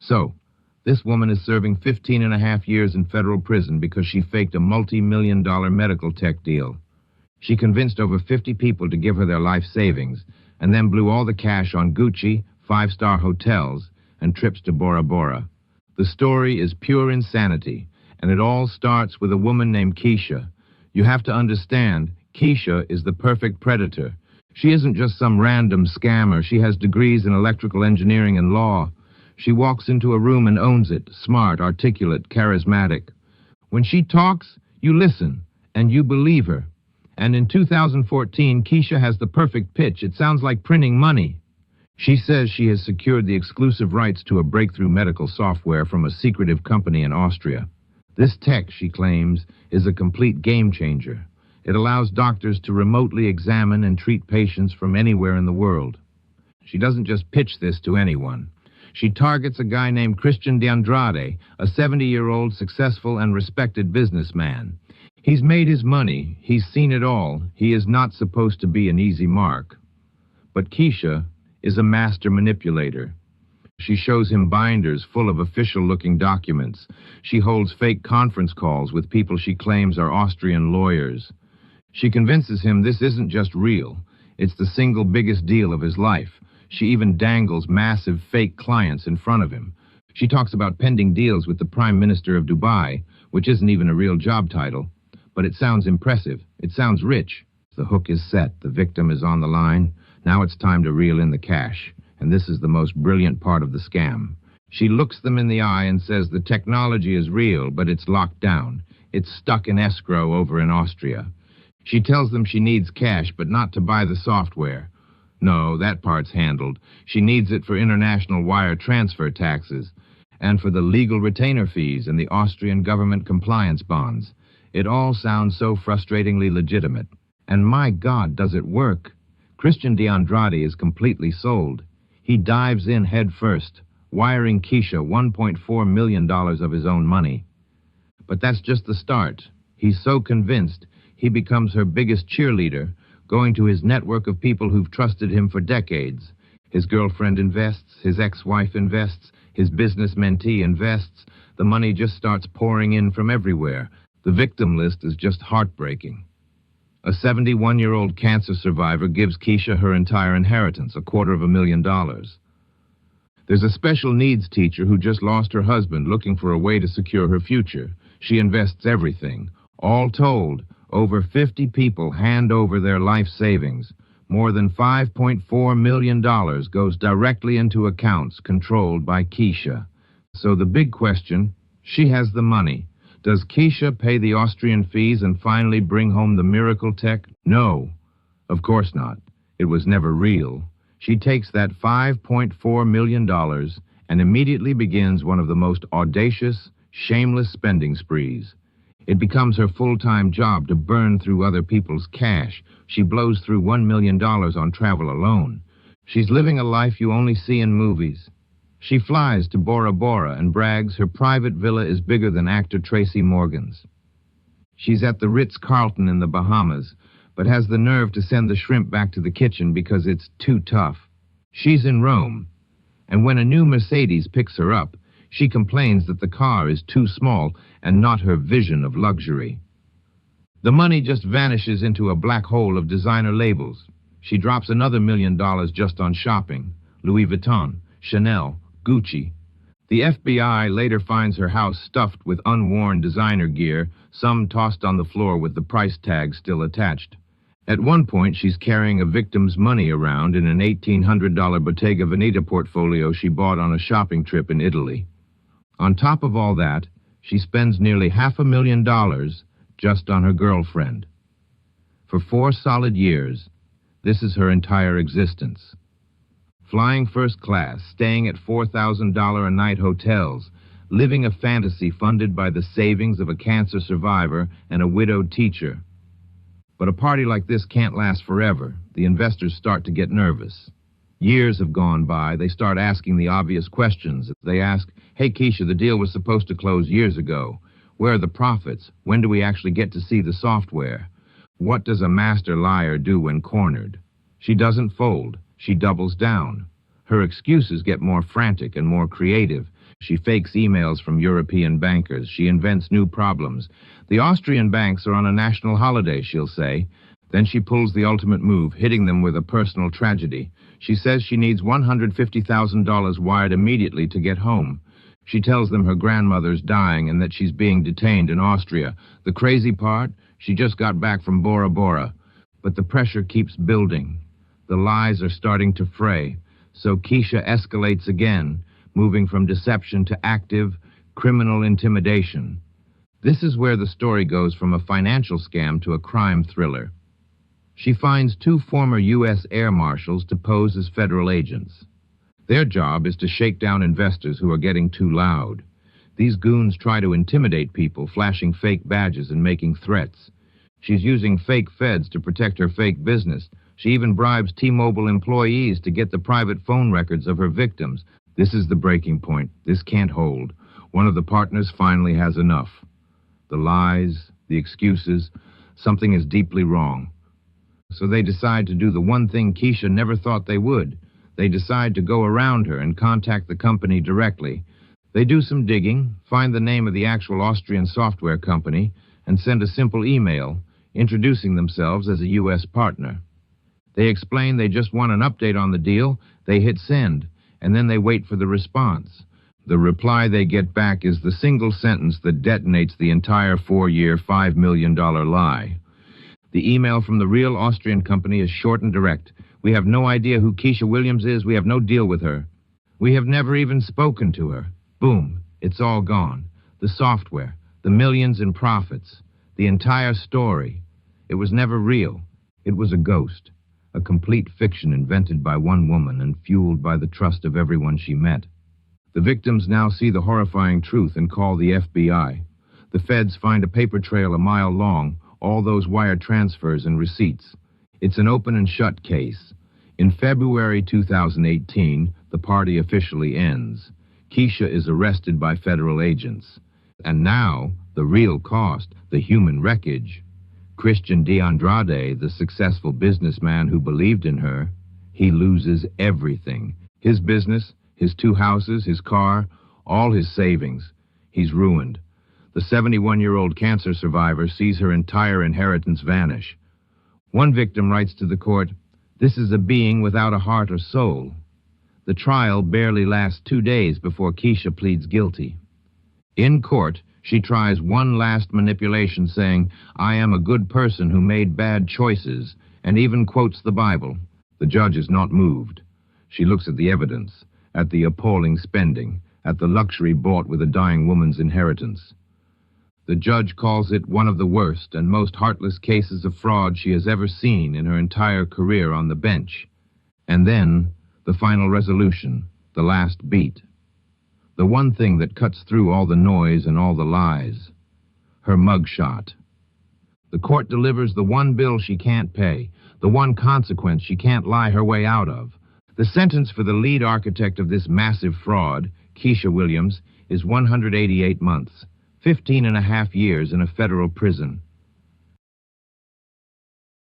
So, this woman is serving 15 and a half years in federal prison because she faked a multi-million-dollar medical tech deal. She convinced over 50 people to give her their life savings, and then blew all the cash on Gucci, five-star hotels, and trips to Bora Bora. The story is pure insanity, and it all starts with a woman named Keisha. You have to understand, Keisha is the perfect predator. She isn't just some random scammer. She has degrees in electrical engineering and law. She walks into a room and owns it, smart, articulate, charismatic. When she talks, you listen, and you believe her. And in 2014, Keisha has the perfect pitch. It sounds like printing money. She says she has secured the exclusive rights to a breakthrough medical software from a secretive company in Austria. This tech, she claims, is a complete game changer. It allows doctors to remotely examine and treat patients from anywhere in the world. She doesn't just pitch this to anyone. She targets a guy named Christian D'Andrade, a 70-year-old successful and respected businessman. He's made his money. He's seen it all. He is not supposed to be an easy mark. But Keisha is a master manipulator. She shows him binders full of official-looking documents. She holds fake conference calls with people she claims are Austrian lawyers. She convinces him this isn't just real. It's the single biggest deal of his life. She even dangles massive fake clients in front of him. She talks about pending deals with the Prime Minister of Dubai, which isn't even a real job title. But it sounds impressive. It sounds rich. The hook is set. The victim is on the line. Now it's time to reel in the cash. And this is the most brilliant part of the scam. She looks them in the eye and says the technology is real, but it's locked down. It's stuck in escrow over in Austria. She tells them she needs cash, but not to buy the software. No, that part's handled. She needs it for international wire transfer taxes and for the legal retainer fees and the Austrian government compliance bonds. It all sounds so frustratingly legitimate. And my God, does it work? Christian D'Andrade is completely sold. He dives in head first, wiring Keisha $1.4 million of his own money. But that's just the start. He's so convinced, he becomes her biggest cheerleader, going to his network of people who've trusted him for decades. His girlfriend invests, his ex-wife invests, his business mentee invests. The money just starts pouring in from everywhere. The victim list is just heartbreaking. A 71-year-old cancer survivor gives Keisha her entire inheritance, $250,000. There's a special needs teacher who just lost her husband looking for a way to secure her future. She invests everything. All told, over 50 people hand over their life savings. More than $5.4 million goes directly into accounts controlled by Keisha. So the big question, she has the money. Does Keisha pay the Austrian fees and finally bring home the miracle tech? No, of course not. It was never real. She takes that $5.4 million and immediately begins one of the most audacious, shameless spending sprees. It becomes her full-time job to burn through other people's cash. She blows through $1 million on travel alone. She's living a life you only see in movies. She flies to Bora Bora and brags her private villa is bigger than actor Tracy Morgan's. She's at the Ritz-Carlton in the Bahamas, but has the nerve to send the shrimp back to the kitchen because it's too tough. She's in Rome, and when a new Mercedes picks her up, she complains that the car is too small and not her vision of luxury. The money just vanishes into a black hole of designer labels. She drops another $1 million just on shopping. Louis Vuitton, Chanel, Gucci. The FBI later finds her house stuffed with unworn designer gear, some tossed on the floor with the price tag still attached. At one point, she's carrying a victim's money around in an $1,800 Bottega Veneta portfolio she bought on a shopping trip in Italy. On top of all that, she spends nearly $500,000 just on her girlfriend. For 4 solid years, this is her entire existence. Flying first class, staying at $4,000 a night hotels, living a fantasy funded by the savings of a cancer survivor and a widowed teacher. But a party like this can't last forever. The investors start to get nervous. Years have gone by. They start asking the obvious questions. They ask, hey, Keisha, the deal was supposed to close years ago. Where are the profits? When do we actually get to see the software? What does a master liar do when cornered? She doesn't fold. She doubles down. Her excuses get more frantic and more creative. She fakes emails from European bankers. She invents new problems. The Austrian banks are on a national holiday, she'll say. Then she pulls the ultimate move, hitting them with a personal tragedy. She says she needs $150,000 wired immediately to get home. She tells them her grandmother's dying and that she's being detained in Austria. The crazy part? She just got back from Bora Bora. But the pressure keeps building. The lies are starting to fray. So Keisha escalates again, moving from deception to active, criminal intimidation. This is where the story goes from a financial scam to a crime thriller. She finds two former U.S. air marshals to pose as federal agents. Their job is to shake down investors who are getting too loud. These goons try to intimidate people, flashing fake badges and making threats. She's using fake feds to protect her fake business. She even bribes T-Mobile employees to get the private phone records of her victims. This is the breaking point. This can't hold. One of the partners finally has enough. The lies, the excuses, something is deeply wrong. So they decide to do the one thing Keisha never thought they would. They decide to go around her and contact the company directly. They do some digging, find the name of the actual Austrian software company, and send a simple email introducing themselves as a U.S. partner. They explain they just want an update on the deal. They hit send, and then they wait for the response. The reply they get back is the single sentence that detonates the entire 4-year, $5 million lie. The email from the real Austrian company is short and direct. We have no idea who Keisha Williams is. We have no deal with her. We have never even spoken to her. Boom, it's all gone. The software, the millions in profits, the entire story. It was never real. It was a ghost, a complete fiction invented by one woman and fueled by the trust of everyone she met. The victims now see the horrifying truth and call the FBI. The feds find a paper trail a mile long, all those wire transfers and receipts. It's an open and shut case. In February 2018, the party officially ends. Keisha is arrested by federal agents. And now, the real cost, the human wreckage. Christian DeAndrade, the successful businessman who believed in her, he loses everything. His business, his 2 houses, his car, all his savings. He's ruined. The 71-year-old cancer survivor sees her entire inheritance vanish. One victim writes to the court, "This is a being without a heart or soul." The trial barely lasts 2 days before Keisha pleads guilty. In court, she tries one last manipulation, saying, "I am a good person who made bad choices," and even quotes the Bible. The judge is not moved. She looks at the evidence, at the appalling spending, at the luxury bought with a dying woman's inheritance. The judge calls it one of the worst and most heartless cases of fraud she has ever seen in her entire career on the bench. And then, the final resolution, the last beat. The one thing that cuts through all the noise and all the lies. Her mugshot. The court delivers the one bill she can't pay, the one consequence she can't lie her way out of. The sentence for the lead architect of this massive fraud, Keisha Williams, is 188 months. 15.5 years in a federal prison.